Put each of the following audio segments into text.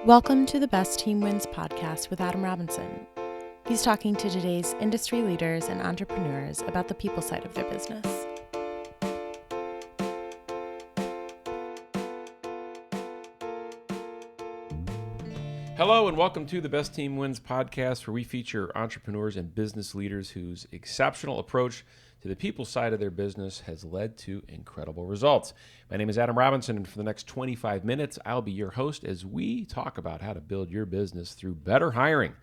Welcome to the Best Team Wins podcast with Adam Robinson. He's talking to today's industry leaders and entrepreneurs about the people side of their business. Hello and welcome to the Best Team Wins podcast, where we feature entrepreneurs and business leaders whose exceptional approach to the people side of their business has led to incredible results. My name is Adam Robinson, and for the next 25 minutes, I'll be your host as we talk about how to build your business through better hiring.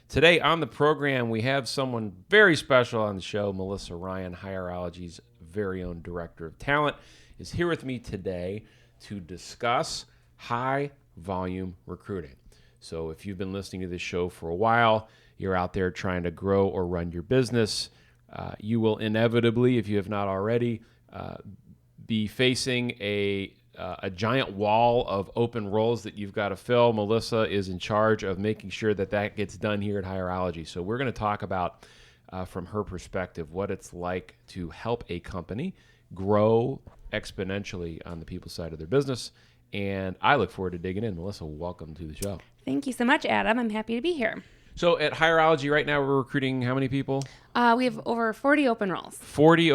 Today on the program, we have someone very special on the show. Melissa Ryan, Hireology's very own Director of Talent, is here with me today to discuss high-volume recruiting. So if you've been listening to this show for a while, you're out there trying to grow or run your business, you will inevitably, if you have not already, be facing a giant wall of open roles that you've got to fill. Melissa is in charge of making sure that that gets done here at Hireology. So we're going to talk about, from her perspective, what it's like to help a company grow exponentially on the people side of their business. And I look forward to digging in. Melissa, welcome to the show. Thank you so much, Adam. I'm happy to be here. So at Hireology right now, we're recruiting how many people? We have over 40 open roles. 40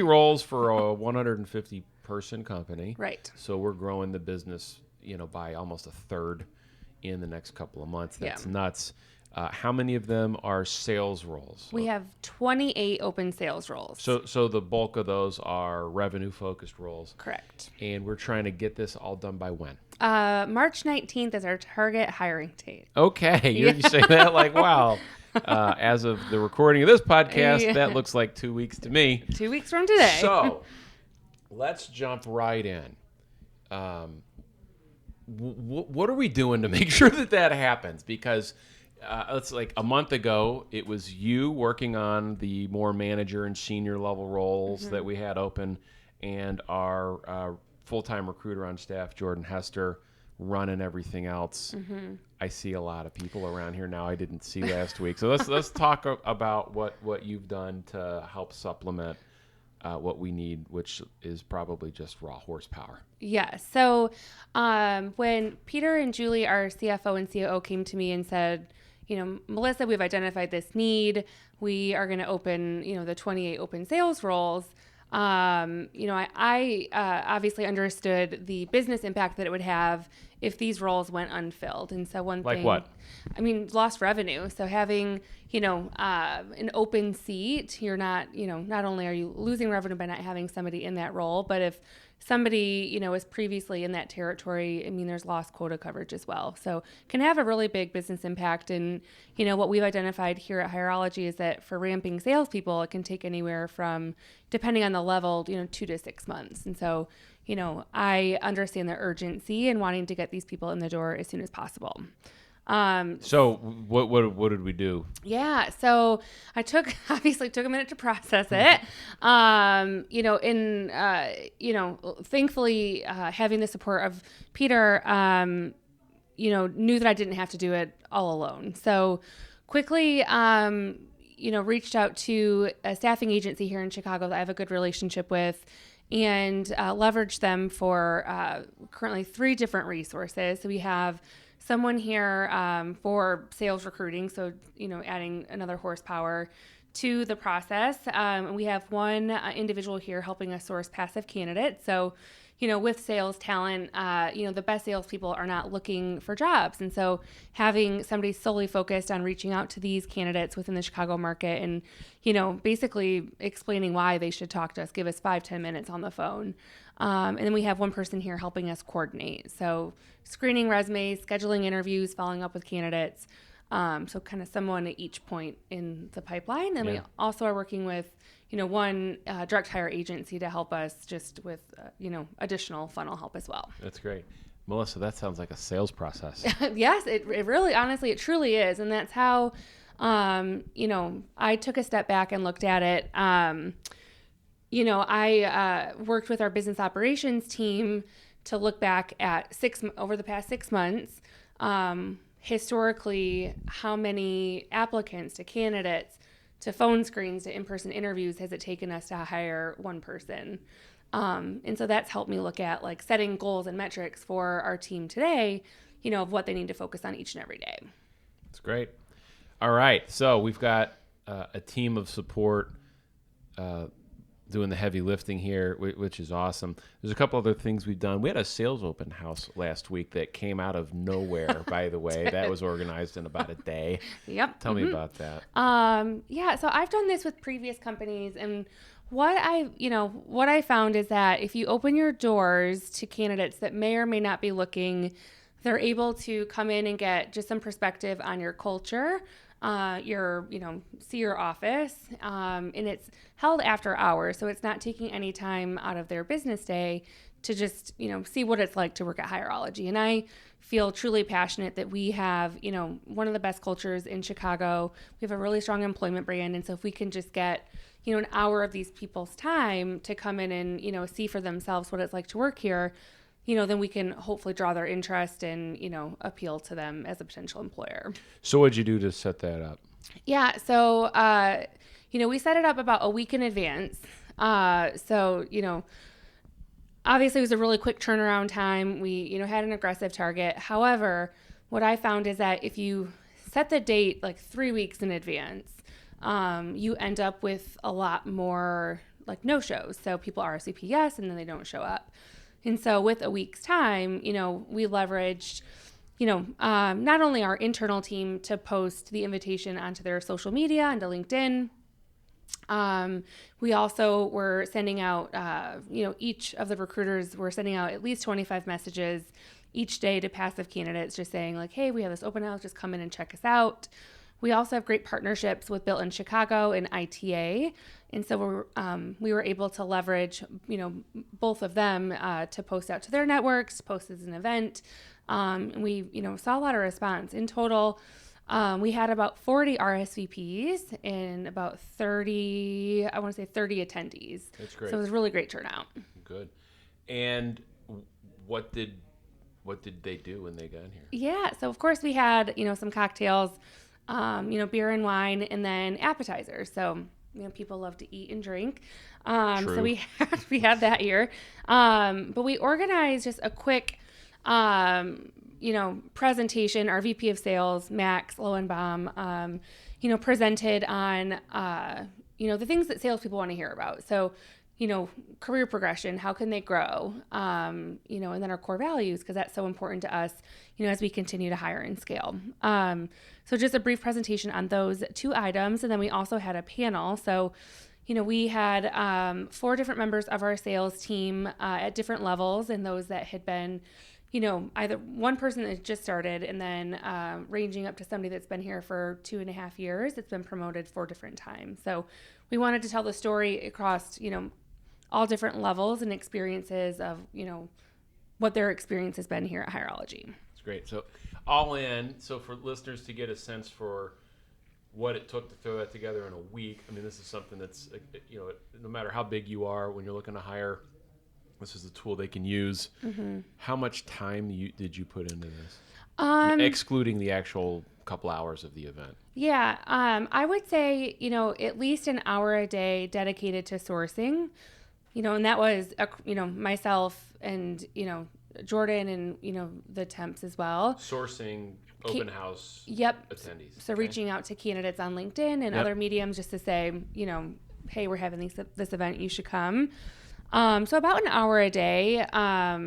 roles for a 150 person company. Right. So we're growing the business, by almost a third in the next couple of months. That's nuts. How many of them are sales roles? We have 28 open sales roles. So the bulk of those are revenue-focused roles. Correct. And we're trying to get this all done by when? March 19th is our target hiring date. Okay. You say that like, wow. As of the recording of this podcast, that looks like 2 weeks to me. 2 weeks from today. So let's jump right in. What are we doing to make sure that happens? Because it's like a month ago, it was you working on the more manager and senior level roles that we had open, and our full-time recruiter on staff, Jordan Hester, running everything else. I see a lot of people around here now I didn't see last week. So let's talk about what you've done to help supplement what we need, which is probably just raw horsepower. Yeah. So when Peter and Julie, our CFO and COO, came to me and said, Melissa, we've identified this need. We are going to open, the 28 open sales roles. I obviously understood the business impact that it would have if these roles went unfilled. And so one thing, what? Lost revenue. So having, an open seat, you're not, not only are you losing revenue by not having somebody in that role, but if somebody, was previously in that territory, there's lost quota coverage as well. So can have a really big business impact. And, what we've identified here at Hireology is that for ramping salespeople, it can take anywhere from, depending on the level, 2 to 6 months. And so, I understand the urgency and wanting to get these people in the door as soon as possible. So what did we do? Yeah. So I obviously took a minute to process it. Thankfully, having the support of Peter, knew that I didn't have to do it all alone. So quickly, reached out to a staffing agency here in Chicago that I have a good relationship with, and leveraged them for currently 3 different resources. So we have someone here for sales recruiting, so, adding another horsepower to the process. And we have one individual here helping us source passive candidates. So, with sales talent, the best salespeople are not looking for jobs. And so having somebody solely focused on reaching out to these candidates within the Chicago market and, basically explaining why they should talk to us, give us 5-10 minutes on the phone. And then we have one person here helping us coordinate. So screening resumes, scheduling interviews, following up with candidates. So kind of someone at each point in the pipeline. And we also are working with, one direct hire agency to help us just with, additional funnel help as well. That's great. Melissa, that sounds like a sales process. Yes, it really, honestly, it truly is. And that's how, I took a step back and looked at it. I worked with our business operations team to look back at over the past 6 months, historically, how many applicants to candidates to phone screens to in-person interviews has it taken us to hire one person? And so that's helped me look at like setting goals and metrics for our team today. of what they need to focus on each and every day. That's great. All right. So we've got a team of support doing the heavy lifting here, which is awesome. There's a couple other things we've done. We had a sales open house last week that came out of nowhere, by the way. That was organized in about a day. Yep. Tell me about that. Yeah, so I've done this with previous companies, and what I found is that if you open your doors to candidates that may or may not be looking, they're able to come in and get just some perspective on your culture, see your office, and it's held after hours, so it's not taking any time out of their business day to just, see what it's like to work at Hireology. And I feel truly passionate that we have, one of the best cultures in Chicago. We have a really strong employment brand, and so if we can just get, an hour of these people's time to come in and, see for themselves what it's like to work here, then we can hopefully draw their interest and, appeal to them as a potential employer. So what'd you do to set that up? Yeah. So, we set it up about a week in advance. Obviously it was a really quick turnaround time. We, had an aggressive target. However, what I found is that if you set the date like 3 weeks in advance, you end up with a lot more like no-shows. So people RSVP yes, and then they don't show up. And so with a week's time, we leveraged, not only our internal team to post the invitation onto their social media, onto LinkedIn. We also were sending out, each of the recruiters were sending out at least 25 messages each day to passive candidates, just saying like, hey, we have this open house, just come in and check us out. We also have great partnerships with Built in Chicago and ITA. And so we were able to leverage, both of them to post out to their networks, post as an event. We, saw a lot of response. In total, we had about 40 RSVPs and about 30 attendees. That's great. So it was a really great turnout. Good. And what did they do when they got here? Yeah. So of course we had, some cocktails, beer and wine, and then appetizers. So, people love to eat and drink. True. So we had that here. But we organized just a quick, presentation. Our VP of Sales, Max Lowenbaum, presented on, the things that salespeople want to hear about. So, career progression, how can they grow? And then our core values, because that's so important to us, as we continue to hire and scale. So just a brief presentation on those 2 items. And then we also had a panel. So, we had 4 different members of our sales team at different levels, and those that had been, either one person that just started, and then ranging up to somebody that's been here for 2.5 years. It's been promoted 4 different times. So we wanted to tell the story across, all different levels and experiences of, what their experience has been here at Hireology. That's great. So all in, so for listeners to get a sense for what it took to throw that together in a week, I mean, this is something that's, no matter how big you are, when you're looking to hire, this is a tool they can use. Mm-hmm. How much time did you put into this? Excluding the actual couple hours of the event. Yeah. I would say, at least an hour a day dedicated to sourcing, and that was, myself and, Jordan and, the temps as well. Sourcing open house Yep. attendees. So reaching out to candidates on LinkedIn and other mediums just to say, hey, we're having this event, you should come. So about an hour a day, I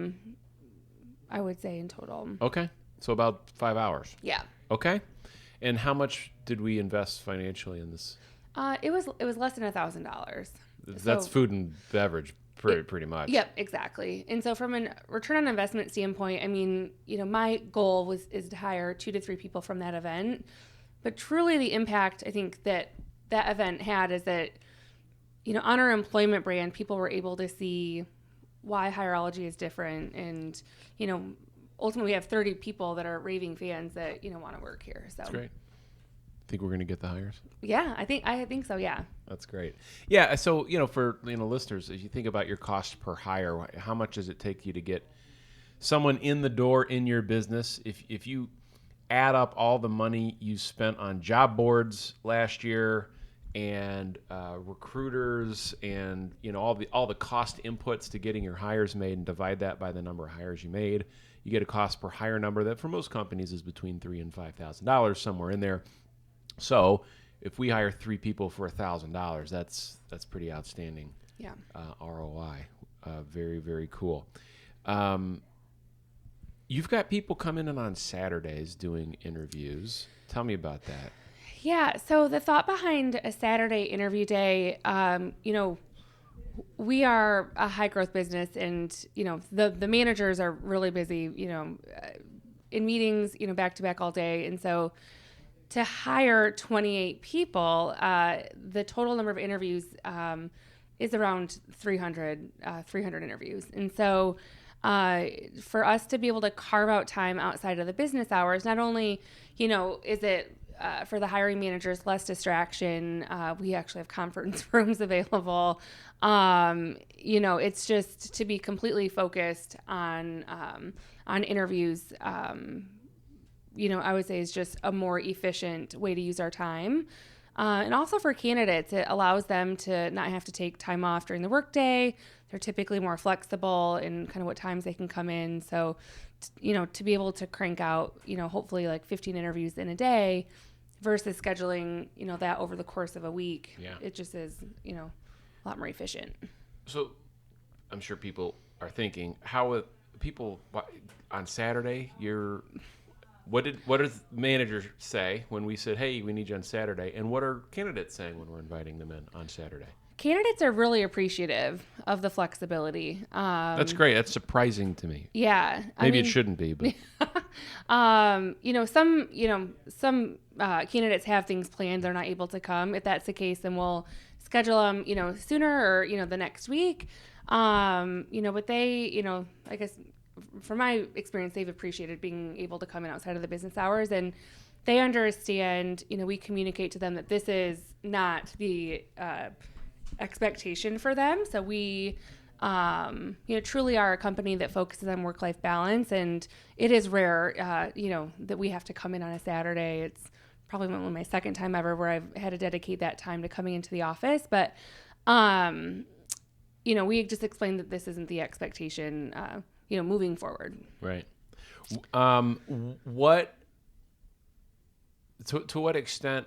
would say in total. Okay. So about 5 hours. Yeah. Okay. And how much did we invest financially in this? It was less than $1,000. That's food and beverage, pretty much. Yep, exactly. And so from a return on investment standpoint, I mean, my goal is to hire 2 to 3 people from that event. But truly the impact I think that event had is that, on our employment brand, people were able to see why Hireology is different. And, ultimately we have 30 people that are raving fans that, want to work here. So that's great. Think we're going to get the hires? Yeah, I think so. Yeah. That's great. Yeah. So, for, listeners, as you think about your cost per hire, how much does it take you to get someone in the door in your business? If you add up all the money you spent on job boards last year and recruiters and, all the cost inputs to getting your hires made and divide that by the number of hires you made, you get a cost per hire number that for most companies is between $3,000 and $5,000, somewhere in there. So if we hire 3 people for $1,000, that's pretty outstanding. Yeah. ROI. Very, very cool. You've got people coming in on Saturdays doing interviews. Tell me about that. Yeah. So the thought behind a Saturday interview day, we are a high growth business, and, the managers are really busy, in meetings, back to back all day. And so to hire 28 people, the total number of interviews is around 300 interviews. And so for us to be able to carve out time outside of the business hours, not only, is it for the hiring managers less distraction, we actually have conference rooms available. It's just to be completely focused on interviews. I would say is just a more efficient way to use our time. And also for candidates, it allows them to not have to take time off during the workday. They're typically more flexible in kind of what times they can come in. So, to be able to crank out, hopefully like 15 interviews in a day versus scheduling, that over the course of a week, it just is, a lot more efficient. So I'm sure people are thinking, how people on Saturday, what did managers say when we said, hey, we need you on Saturday? And what are candidates saying when we're inviting them in on Saturday? Candidates are really appreciative of the flexibility. That's great. That's surprising to me. Yeah. Maybe it shouldn't be, but some candidates have things planned. They're not able to come. If that's the case, then we'll schedule them, sooner or, the next week. But they, I guess from my experience, they've appreciated being able to come in outside of the business hours, and they understand, we communicate to them that this is not the expectation for them. So we, truly are a company that focuses on work-life balance, and it is rare, that we have to come in on a Saturday. It's probably only my second time ever where I've had to dedicate that time to coming into the office. But, we just explained that this isn't the expectation, moving forward. Right. To what extent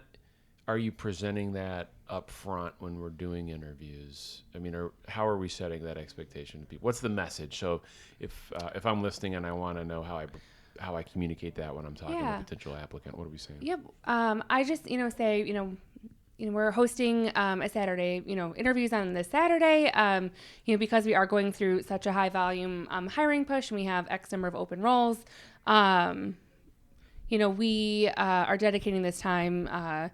are you presenting that up front when we're doing interviews? I mean, how are we setting that expectation to people? What's the message? So if I'm listening and I want to know how I communicate that when I'm talking to a potential applicant, what are we saying? Yep. I just, say, we're hosting a Saturday, interviews on this Saturday, because we are going through such a high volume hiring push, and we have X number of open roles. We are dedicating this time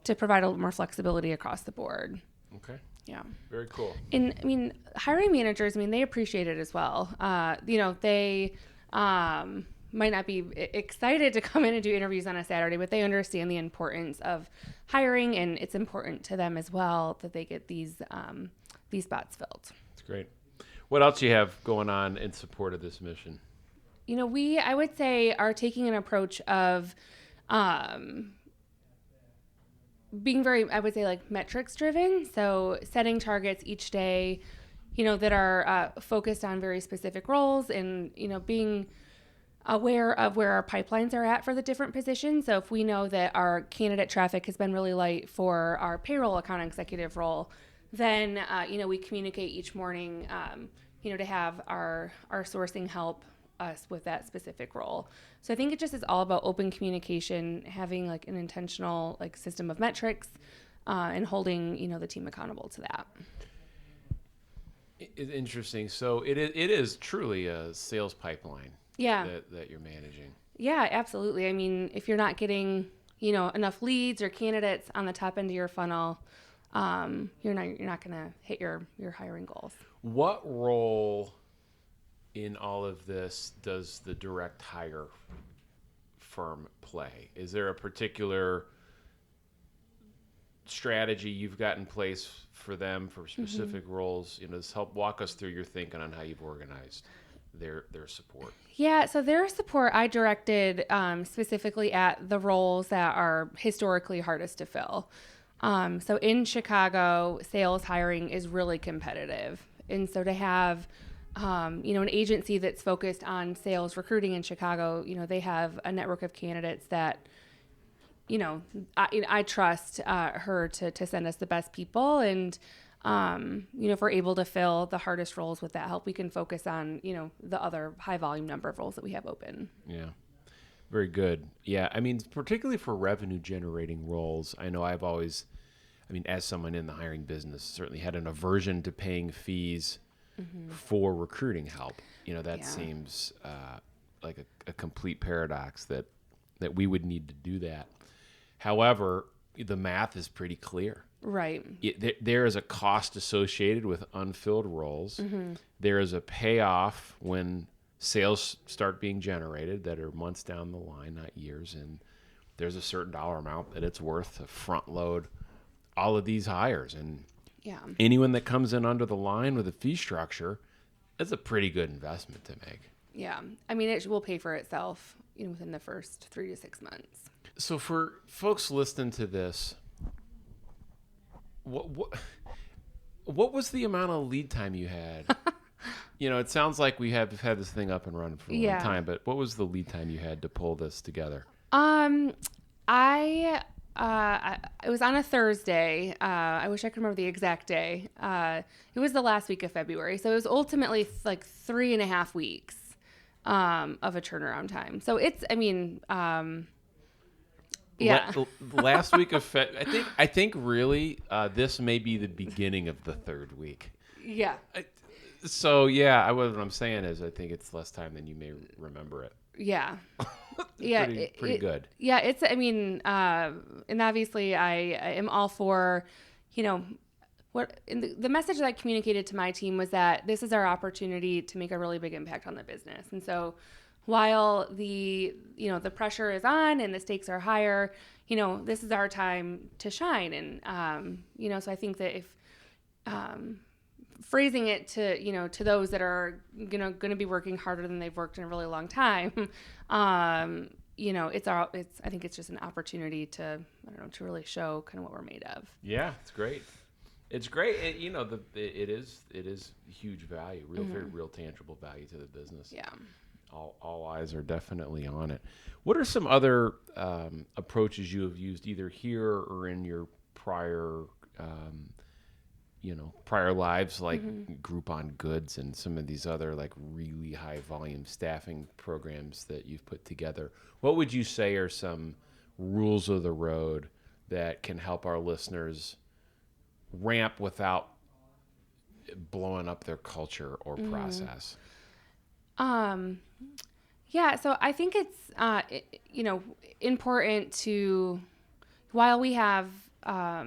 to provide a little more flexibility across the board. Okay. Yeah. Very cool. And hiring managers, they appreciate it as well. They might not be excited to come in and do interviews on a Saturday, but they understand the importance of hiring, and it's important to them as well that they get these spots filled. That's great. What else do you have going on in support of this mission? We, I would say, are taking an approach of being very, I would say, like metrics driven. So setting targets each day, that are focused on very specific roles, and, being aware of where our pipelines are at for the different positions. So if we know that our candidate traffic has been really light for our payroll account executive role, then, we communicate each morning, to have our sourcing help us with that specific role. So I think it just is all about open communication, having like an intentional like system of metrics, and holding, the team accountable to that. It's interesting. So it is truly a sales pipeline. Yeah. That you're managing. Yeah, absolutely. I mean, if you're not getting, enough leads or candidates on the top end of your funnel, you're not going to hit your hiring goals. What role in all of this does the direct hire firm play? Is there a particular strategy you've got in place for them for specific roles? Just help walk us through your thinking on how you've organized their support. Yeah, so their support I directed specifically at the roles that are historically hardest to fill. So in Chicago, sales hiring is really competitive. And so to have an agency that's focused on sales recruiting in Chicago, they have a network of candidates that, I trust her to send us the best people. And, if we're able to fill the hardest roles with that help, we can focus on, the other high volume number of roles that we have open. Yeah. Very good. Yeah. I mean, particularly for revenue generating roles, I know as someone in the hiring business, certainly had an aversion to paying fees for recruiting help. That seems like a complete paradox that we would need to do that. However, the math is pretty clear. Right. There is a cost associated with unfilled roles. There is a payoff when sales start being generated that are months down the line, not years. And there's a certain dollar amount that it's worth to front load all of these hires. And anyone that comes in under the line with a fee structure, that's a pretty good investment to make. Yeah. I mean, it will pay for itself, within the first 3 to 6 months. So for folks listening to this, what was the amount of lead time you had? It sounds like we have had this thing up and running for a long time, but what was the lead time you had to pull this together? It was on a Thursday. I wish I could remember the exact day. It was the last week of February. So it was ultimately like 3.5 weeks of a turnaround time. So it's, last week of I think really this may be the beginning of the third week. Yeah. What I'm saying is I think it's less time than you may remember it. Yeah. Pretty good. Yeah. It's, and obviously I am all for, the message that I communicated to my team was that this is our opportunity to make a really big impact on the business. And so while the pressure is on and the stakes are higher, this is our time to shine. And, so I think that if, phrasing it to those that are going to be working harder than they've worked in a really long time, I think it's just an opportunity to really show kind of what we're made of. Yeah, it's great. It's great. It is huge value, very real tangible value to the business. Yeah. All eyes are definitely on it. What are some other approaches you have used either here or in your prior lives, like Groupon Goods and some of these other like really high volume staffing programs that you've put together? What would you say are some rules of the road that can help our listeners ramp without blowing up their culture or process? So I think it's, important to, while we have, a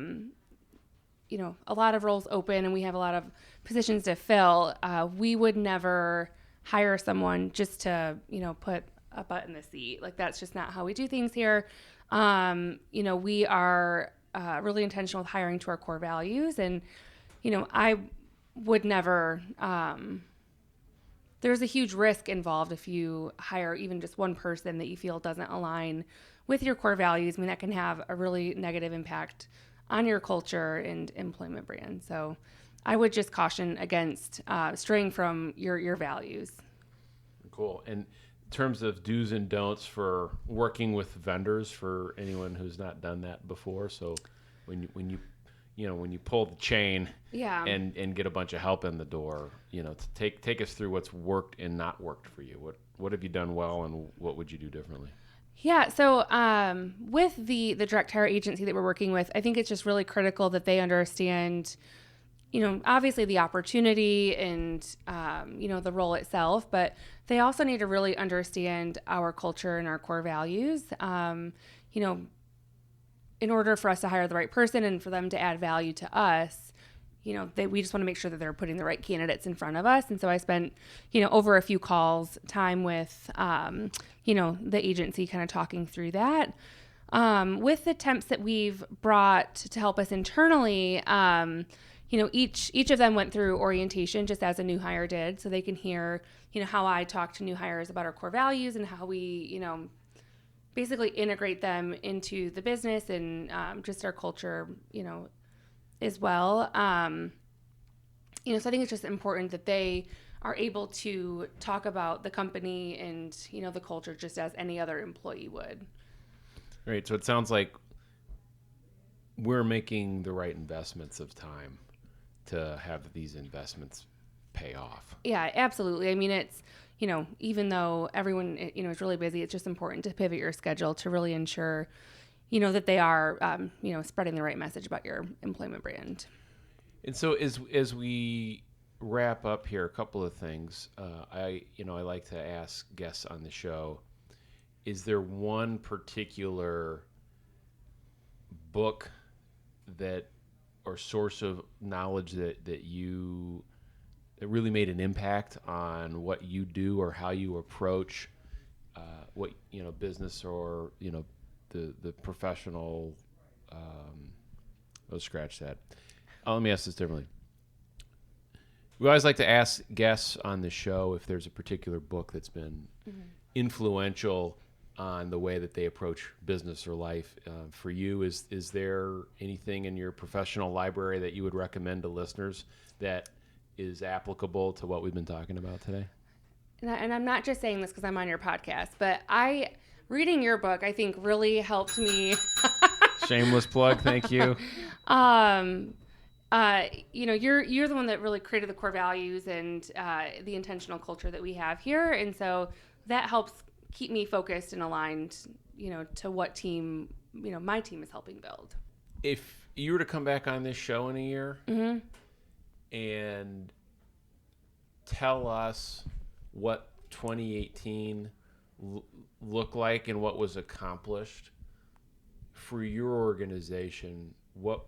lot of roles open and we have a lot of positions to fill, we would never hire someone just to, put a butt in the seat. Like, that's just not how we do things here. We are really intentional with hiring to our core values. And, I would never, there's a huge risk involved if you hire even just one person that you feel doesn't align with your core values. That can have a really negative impact on your culture and employment brand. So I would just caution against straying from your values. Cool. And in terms of do's and don'ts for working with vendors, for anyone who's not done that before, so when you pull the chain and get a bunch of help in the door, to take us through what's worked and not worked for you. What have you done well and what would you do differently? Yeah. So with the direct hire agency that we're working with, I think it's just really critical that they understand, obviously the opportunity and, the role itself, but they also need to really understand our culture and our core values. In order for us to hire the right person and for them to add value to us, we just want to make sure that they're putting the right candidates in front of us. And so I spent, over a few calls time with, the agency kind of talking through that. With the temps that we've brought to help us internally, each of them went through orientation just as a new hire did. So they can hear, how I talk to new hires about our core values and how we, basically integrate them into the business and just our culture, as well. So I think it's just important that they are able to talk about the company and, the culture just as any other employee would. Right. So it sounds like we're making the right investments of time to have these investments pay off. Yeah, absolutely. I mean, it's, even though everyone, is really busy, it's just important to pivot your schedule to really ensure, that they are, spreading the right message about your employment brand. And so as we wrap up here, a couple of things. I like to ask guests on the show, is there one particular book that or source of knowledge that really made an impact on what you do or how you approach what business or the professional let's scratch that. Let me ask this differently. We always like to ask guests on the show if there's a particular book that's been influential on the way that they approach business or life. For you, is there anything in your professional library that you would recommend to listeners that is applicable to what we've been talking about today? And I'm not just saying this because I'm on your podcast, but reading your book, I think, really helped me. Shameless plug, thank you. You're the one that really created the core values and the intentional culture that we have here, and so that helps keep me focused and aligned, to what team, my team is helping build. If you were to come back on this show in a year and tell us what 2018 looked like and what was accomplished for your organization, what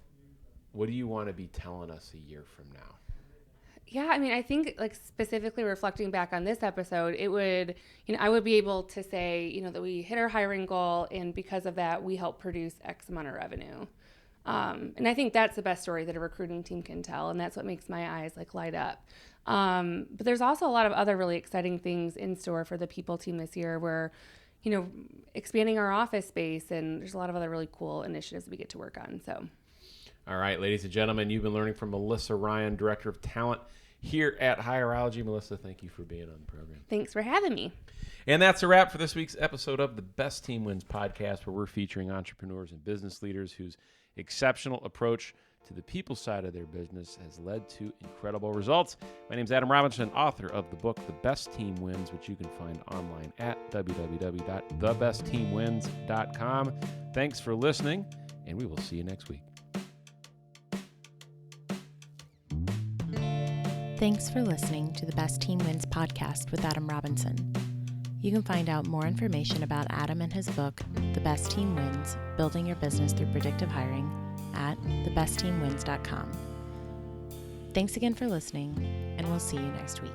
do you want to be telling us a year from now? Yeah, I mean, I think specifically reflecting back on this episode, it would, I would be able to say, that we hit our hiring goal, and because of that, we helped produce X amount of revenue. And I think that's the best story that a recruiting team can tell, and that's what makes my eyes light up. But there's also a lot of other really exciting things in store for the people team this year. We're, expanding our office space, and there's a lot of other really cool initiatives we get to work on. So. All right, ladies and gentlemen, you've been learning from Melissa Ryan, Director of Talent here at Hireology. Melissa, thank you for being on the program. Thanks for having me. And that's a wrap for this week's episode of the Best Team Wins podcast, where we're featuring entrepreneurs and business leaders whose exceptional approach to the people side of their business has led to incredible results. My name is Adam Robinson, author of the book, The Best Team Wins, which you can find online at www.thebestteamwins.com. Thanks for listening, and we will see you next week. Thanks for listening to the Best Team Wins podcast with Adam Robinson. You can find out more information about Adam and his book, The Best Team Wins, Building Your Business Through Predictive Hiring, at thebestteamwins.com. Thanks again for listening, and we'll see you next week.